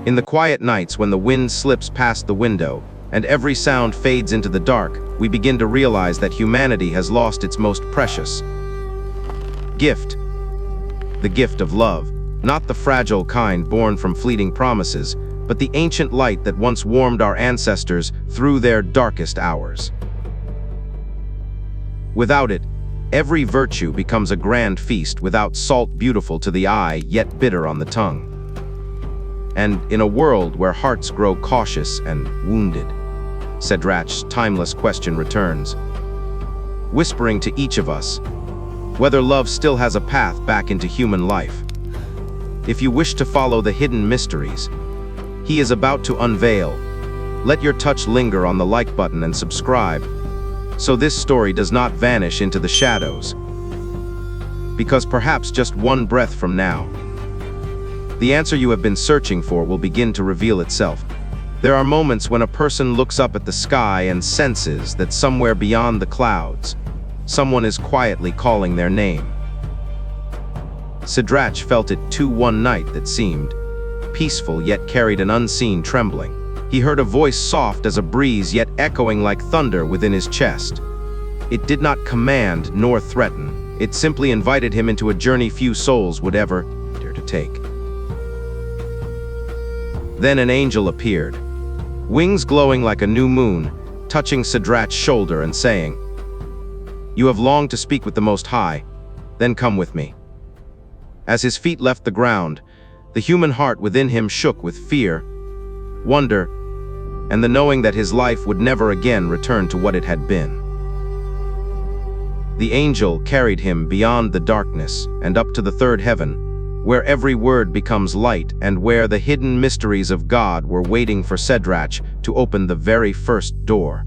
In the quiet nights when the wind slips past the window and every sound fades into the dark, we begin to realize that humanity has lost its most precious gift. The gift of love, not the fragile kind born from fleeting promises, but the ancient light that once warmed our ancestors through their darkest hours. Without it, every virtue becomes a grand feast, without salt beautiful to the eye, yet bitter on the tongue. And in a world where hearts grow cautious and wounded, SEDRACH's timeless question returns, whispering to each of us whether love still has a path back into human life. If you wish to follow the hidden mysteries he is about to unveil, let your touch linger on the like button and subscribe, so this story does not vanish into the shadows. Because perhaps just one breath from now, the answer you have been searching for will begin to reveal itself. There are moments when a person looks up at the sky and senses that somewhere beyond the clouds, someone is quietly calling their name. SEDRACH felt it too one night that seemed peaceful yet carried an unseen trembling. He heard a voice soft as a breeze yet echoing like thunder within his chest. It did not command nor threaten. It simply invited him into a journey few souls would ever dare to take. Then an angel appeared, wings glowing like a new moon, touching SEDRACH's shoulder and saying, "You have longed to speak with the Most High, then come with me." As his feet left the ground, the human heart within him shook with fear, wonder, and the knowing that his life would never again return to what it had been. The angel carried him beyond the darkness and up to the third heaven, where every word becomes light and where the hidden mysteries of God were waiting for SEDRACH to open the very first door.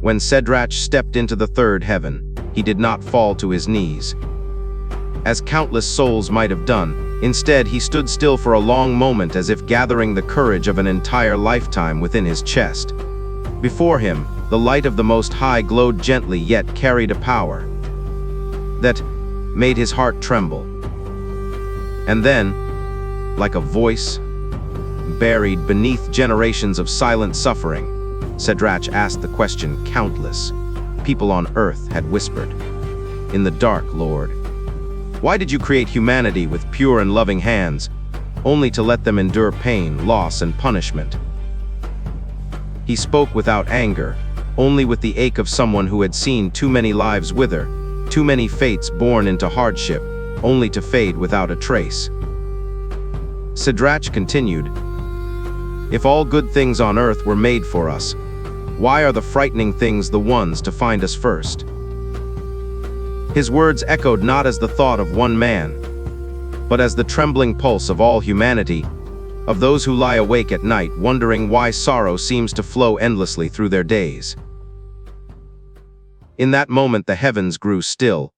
When SEDRACH stepped into the third heaven, he did not fall to his knees, as countless souls might have done. Instead, he stood still for a long moment, as if gathering the courage of an entire lifetime within his chest. Before him, the light of the Most High glowed gently yet carried a power that made his heart tremble. And then, like a voice buried beneath generations of silent suffering, SEDRACH asked the question countless people on earth had whispered. In the dark, Lord, why did you create humanity with pure and loving hands, only to let them endure pain, loss, and punishment? He spoke without anger, only with the ache of someone who had seen too many lives wither, too many fates born into hardship, only to fade without a trace. SEDRACH continued, "If all good things on earth were made for us, why are the frightening things the ones to find us first?" His words echoed not as the thought of one man, but as the trembling pulse of all humanity, of those who lie awake at night wondering why sorrow seems to flow endlessly through their days. In that moment the heavens grew still,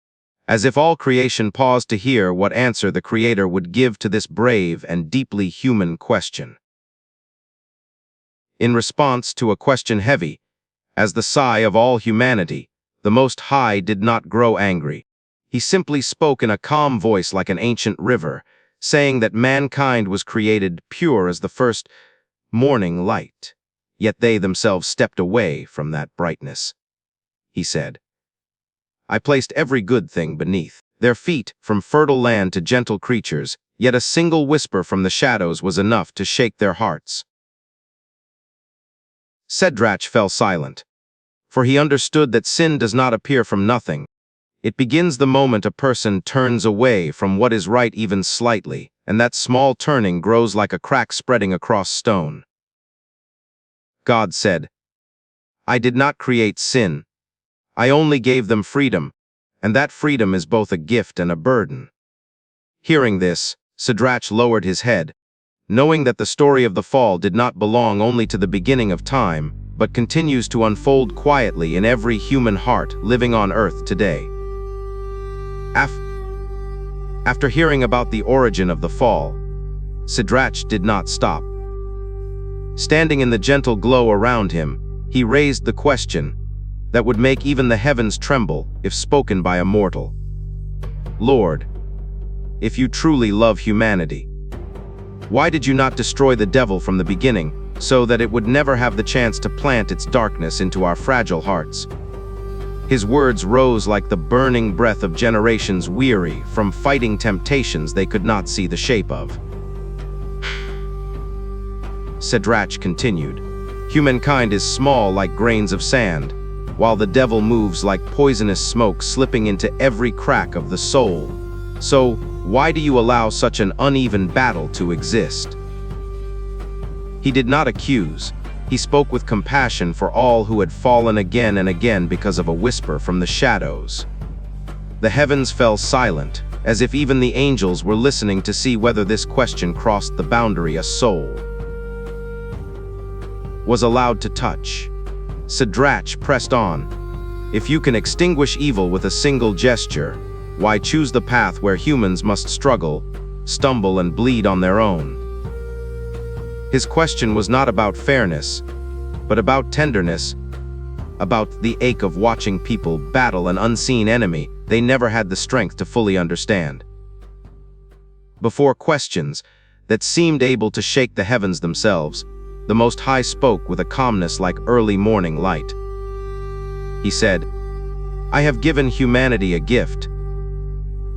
as if all creation paused to hear what answer the Creator would give to this brave and deeply human question. In response to a question heavy as the sigh of all humanity, the Most High did not grow angry. He simply spoke in a calm voice like an ancient river, saying that mankind was created pure as the first morning light, yet they themselves stepped away from that brightness. He said, "I placed every good thing beneath their feet, from fertile land to gentle creatures, yet a single whisper from the shadows was enough to shake their hearts." SEDRACH fell silent, for he understood that sin does not appear from nothing. It begins the moment a person turns away from what is right even slightly, and that small turning grows like a crack spreading across stone. God said, "I did not create sin. I only gave them freedom, and that freedom is both a gift and a burden." Hearing this, SEDRACH lowered his head, knowing that the story of the fall did not belong only to the beginning of time, but continues to unfold quietly in every human heart living on earth today. After hearing about the origin of the fall, SEDRACH did not stop. Standing in the gentle glow around him, he raised the question that would make even the heavens tremble if spoken by a mortal. "Lord, if you truly love humanity, Why did you not destroy the devil from the beginning, so that it would never have the chance to plant its darkness into our fragile hearts?" His words rose like the burning breath of generations weary from fighting temptations they could not see the shape of. SEDRACH continued, "Humankind is small like grains of sand, while the devil moves like poisonous smoke slipping into every crack of the soul. So, why do you allow such an uneven battle to exist?" He did not accuse. He spoke with compassion for all who had fallen again and again because of a whisper from the shadows. The heavens fell silent, as if even the angels were listening to see whether this question crossed the boundary a soul was allowed to touch. SEDRACH pressed on. "If you can extinguish evil with a single gesture, why choose the path where humans must struggle, stumble, and bleed on their own?" His question was not about fairness, but about tenderness, about the ache of watching people battle an unseen enemy they never had the strength to fully understand. Before questions that seemed able to shake the heavens themselves, the Most High spoke with a calmness like early morning light. He said, "I have given humanity a gift.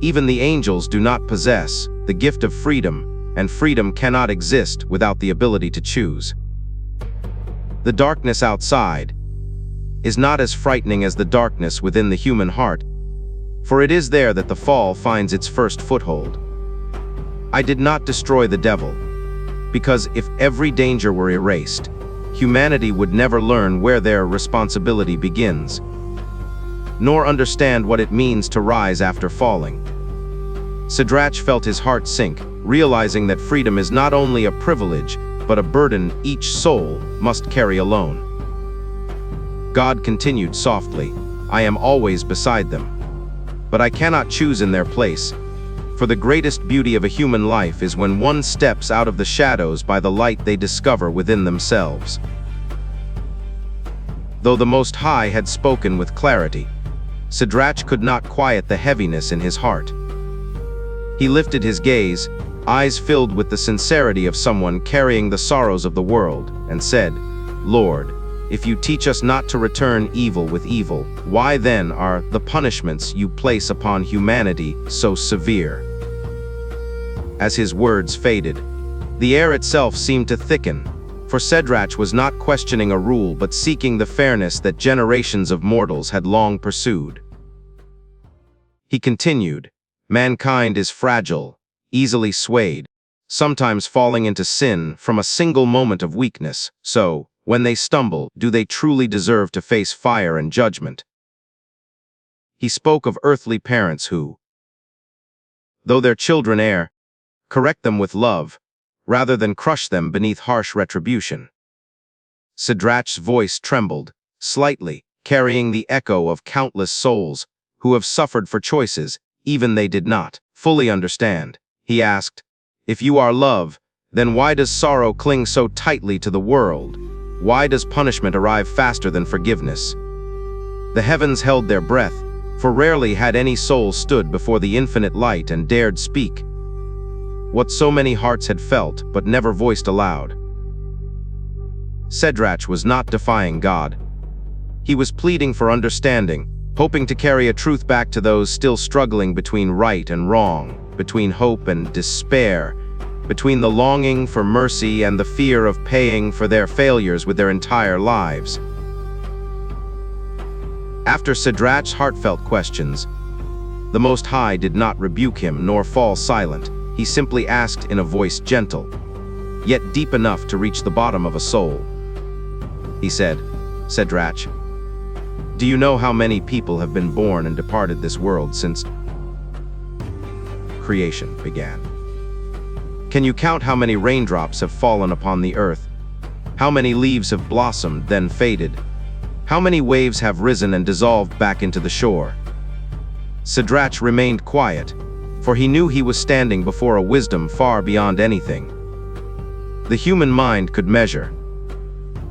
Even the angels do not possess the gift of freedom, and freedom cannot exist without the ability to choose. The darkness outside is not as frightening as the darkness within the human heart, for it is there that the fall finds its first foothold. I did not destroy the devil, because if every danger were erased, humanity would never learn where their responsibility begins, nor understand what it means to rise after falling." SEDRACH felt his heart sink, realizing that freedom is not only a privilege, but a burden each soul must carry alone. God continued softly, "I am always beside them, but I cannot choose in their place. For the greatest beauty of a human life is when one steps out of the shadows by the light they discover within themselves." Though the Most High had spoken with clarity, SEDRACH could not quiet the heaviness in his heart. He lifted his gaze, eyes filled with the sincerity of someone carrying the sorrows of the world, and said, "Lord, if you teach us not to return evil with evil, why then are the punishments you place upon humanity so severe?" As his words faded, the air itself seemed to thicken, for SEDRACH was not questioning a rule but seeking the fairness that generations of mortals had long pursued. He continued, "Mankind is fragile, easily swayed, sometimes falling into sin from a single moment of weakness. So, when they stumble, do they truly deserve to face fire and judgment?" He spoke of earthly parents who, though their children err, correct them with love, rather than crush them beneath harsh retribution. SEDRACH's voice trembled, slightly, carrying the echo of countless souls who have suffered for choices even they did not fully understand. He asked, "If you are love, then why does sorrow cling so tightly to the world? Why does punishment arrive faster than forgiveness?" The heavens held their breath, for rarely had any soul stood before the infinite light and dared speak what so many hearts had felt but never voiced aloud. SEDRACH was not defying God. He was pleading for understanding, hoping to carry a truth back to those still struggling between right and wrong, between hope and despair, between the longing for mercy and the fear of paying for their failures with their entire lives. After SEDRACH's heartfelt questions, the Most High did not rebuke him nor fall silent. He simply asked in a voice gentle, yet deep enough to reach the bottom of a soul. He said, "SEDRACH, do you know how many people have been born and departed this world since creation began? Can you count how many raindrops have fallen upon the earth? How many leaves have blossomed, then faded? How many waves have risen and dissolved back into the shore?" SEDRACH remained quiet, for he knew he was standing before a wisdom far beyond anything the human mind could measure.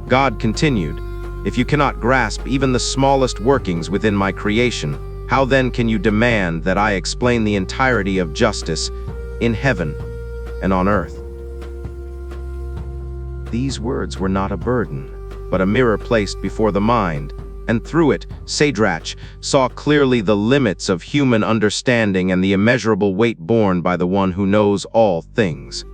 God continued, "If you cannot grasp even the smallest workings within my creation, how then can you demand that I explain the entirety of justice in heaven and on earth?" These words were not a burden, but a mirror placed before the mind, and through it, SEDRACH saw clearly the limits of human understanding and the immeasurable weight borne by the one who knows all things.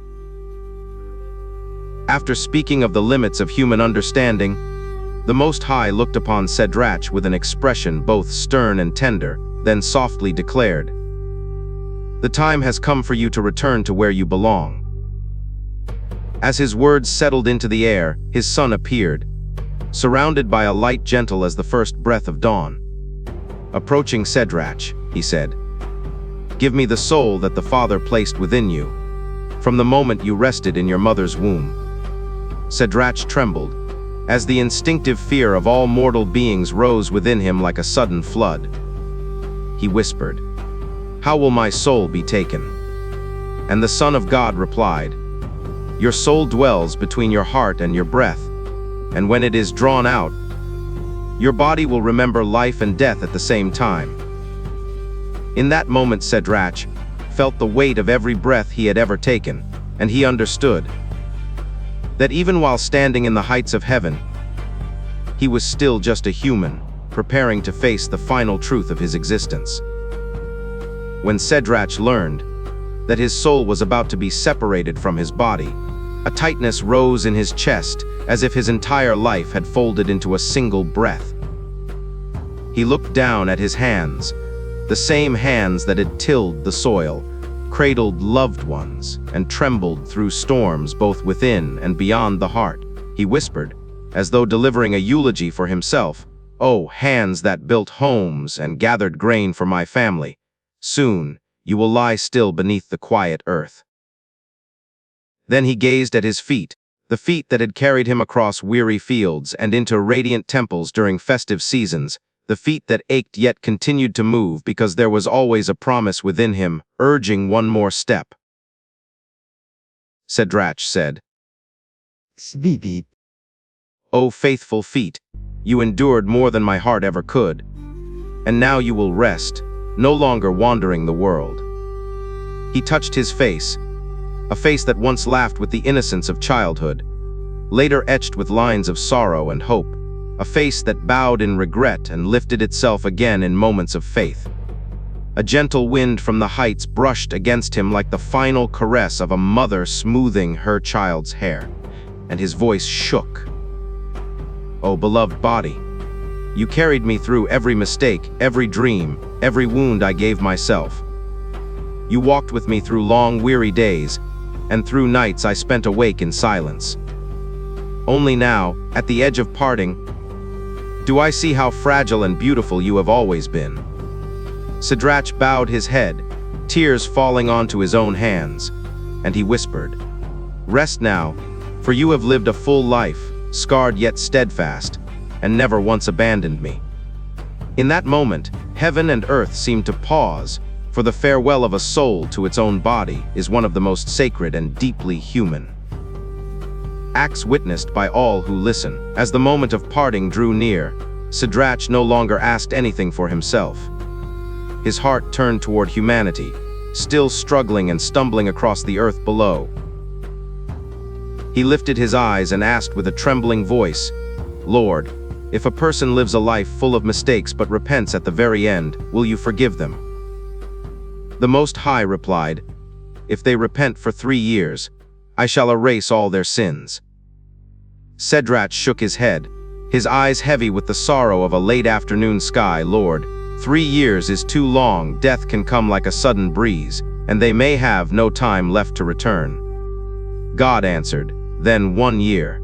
After speaking of the limits of human understanding, the Most High looked upon SEDRACH with an expression both stern and tender, then softly declared, "The time has come for you to return to where you belong." As his words settled into the air, his son appeared, surrounded by a light gentle as the first breath of dawn. Approaching SEDRACH, he said, "Give me the soul that the Father placed within you, from the moment you rested in your mother's womb." SEDRACH trembled, as the instinctive fear of all mortal beings rose within him like a sudden flood. He whispered, "How will my soul be taken?" And the Son of God replied, "Your soul dwells between your heart and your breath, and when it is drawn out, your body will remember life and death at the same time." In that moment, SEDRACH felt the weight of every breath he had ever taken, and he understood that even while standing in the heights of heaven, he was still just a human, preparing to face the final truth of his existence. When SEDRACH learned that his soul was about to be separated from his body, a tightness rose in his chest as if his entire life had folded into a single breath. He looked down at his hands, the same hands that had tilled the soil, cradled loved ones, and trembled through storms both within and beyond the heart. He whispered, as though delivering a eulogy for himself, "Oh, hands that built homes and gathered grain for my family, soon you will lie still beneath the quiet earth." Then he gazed at his feet, the feet that had carried him across weary fields and into radiant temples during festive seasons, the feet that ached yet continued to move because there was always a promise within him, urging one more step. SEDRACH said, "Sleepy. "O faithful feet, you endured more than my heart ever could, and now you will rest, no longer wandering the world." He touched his face, a face that once laughed with the innocence of childhood, later etched with lines of sorrow and hope, a face that bowed in regret and lifted itself again in moments of faith. A gentle wind from the heights brushed against him like the final caress of a mother smoothing her child's hair, and his voice shook. "O beloved body, you carried me through every mistake, every dream, every wound I gave myself. You walked with me through long, weary days, and through nights I spent awake in silence. Only now, at the edge of parting, do I see how fragile and beautiful you have always been." SEDRACH bowed his head, tears falling onto his own hands, and he whispered, "Rest now, for you have lived a full life, scarred yet steadfast, and never once abandoned me." In that moment, heaven and earth seemed to pause, for the farewell of a soul to its own body is one of the most sacred and deeply human acts witnessed by all who listen. As the moment of parting drew near, SEDRACH no longer asked anything for himself. His heart turned toward humanity, still struggling and stumbling across the earth below. He lifted his eyes and asked with a trembling voice, "Lord, if a person lives a life full of mistakes but repents at the very end, will you forgive them?" The Most High replied, "If they repent for 3 years, I shall erase all their sins." SEDRACH shook his head, his eyes heavy with the sorrow of a late afternoon sky. "Lord, 3 years is too long. Death can come like a sudden breeze, and they may have no time left to return." God answered, "Then 1 year."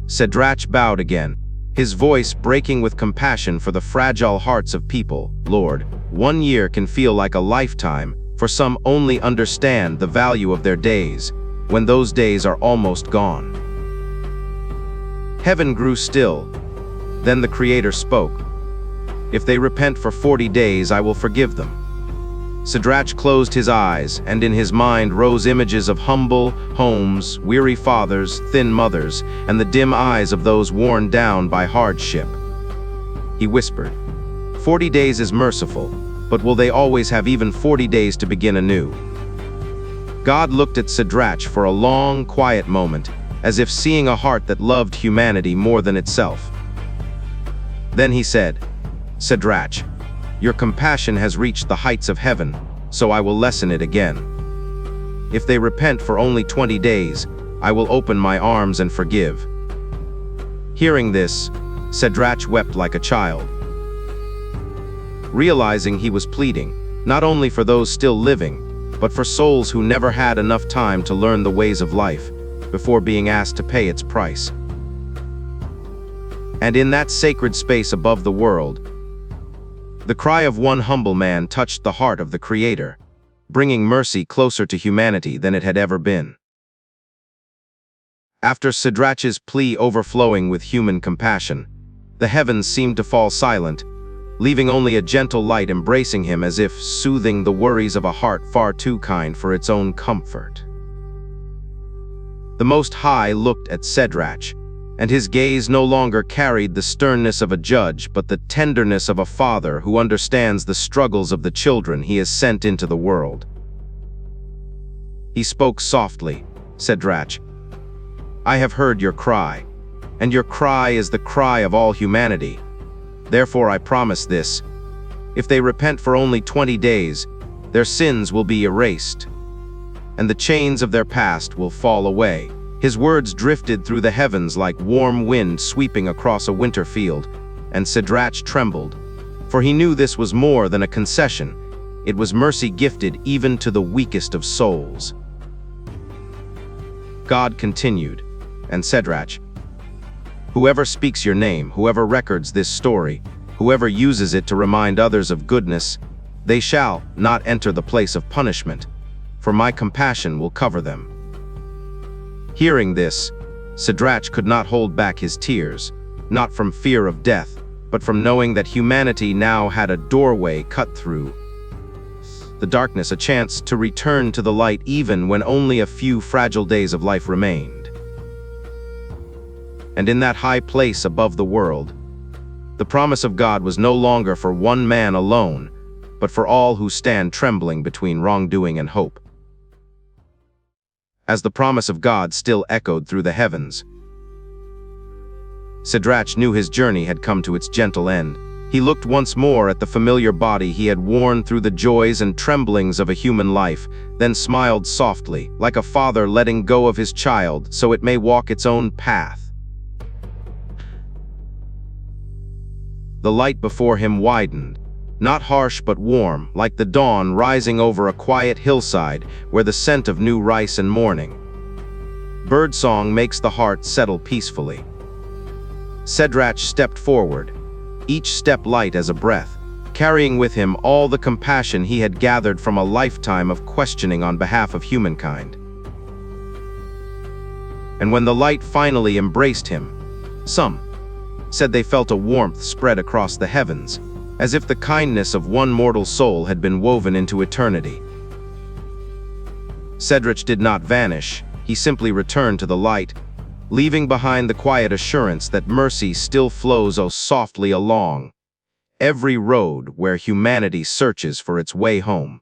SEDRACH bowed again, his voice breaking with compassion for the fragile hearts of people. "Lord, 1 year can feel like a lifetime, for some only understand the value of their days, when those days are almost gone." Heaven grew still. Then the Creator spoke, "If they repent for 40 days, I will forgive them." SEDRACH closed his eyes, and in his mind rose images of humble homes, weary fathers, thin mothers, and the dim eyes of those worn down by hardship. He whispered, 40 days is merciful, but will they always have even 40 days to begin anew?" God looked at SEDRACH for a long, quiet moment, as if seeing a heart that loved humanity more than itself. Then he said, "SEDRACH, your compassion has reached the heights of heaven, so I will lessen it again. If they repent for only 20 days, I will open my arms and forgive." Hearing this, SEDRACH wept like a child, realizing he was pleading, not only for those still living, but for souls who never had enough time to learn the ways of life before being asked to pay its price. And in that sacred space above the world, the cry of one humble man touched the heart of the Creator, bringing mercy closer to humanity than it had ever been. After SEDRACH's plea overflowing with human compassion, the heavens seemed to fall silent, leaving only a gentle light embracing him as if soothing the worries of a heart far too kind for its own comfort. The Most High looked at SEDRACH, and his gaze no longer carried the sternness of a judge but the tenderness of a father who understands the struggles of the children he has sent into the world. He spoke softly, "SEDRACH, I have heard your cry, and your cry is the cry of all humanity. Therefore I promise this: if they repent for only 20 days, their sins will be erased, and the chains of their past will fall away." His words drifted through the heavens like warm wind sweeping across a winter field, and SEDRACH trembled, for he knew this was more than a concession. It was mercy gifted even to the weakest of souls. God continued, "And SEDRACH, whoever speaks your name, whoever records this story, whoever uses it to remind others of goodness, they shall not enter the place of punishment, for my compassion will cover them." Hearing this, SEDRACH could not hold back his tears, not from fear of death, but from knowing that humanity now had a doorway cut through the darkness, a chance to return to the light even when only a few fragile days of life remained. And in that high place above the world, the promise of God was no longer for one man alone, but for all who stand trembling between wrongdoing and hope. As the promise of God still echoed through the heavens, SEDRACH knew his journey had come to its gentle end. He looked once more at the familiar body he had worn through the joys and tremblings of a human life, then smiled softly, like a father letting go of his child so it may walk its own path. The light before him widened, not harsh but warm, like the dawn rising over a quiet hillside where the scent of new rice and morning birdsong makes the heart settle peacefully. SEDRACH stepped forward, each step light as a breath, carrying with him all the compassion he had gathered from a lifetime of questioning on behalf of humankind. And when the light finally embraced him, some said they felt a warmth spread across the heavens, as if the kindness of one mortal soul had been woven into eternity. SEDRACH did not vanish, he simply returned to the light, leaving behind the quiet assurance that mercy still flows so softly along every road where humanity searches for its way home.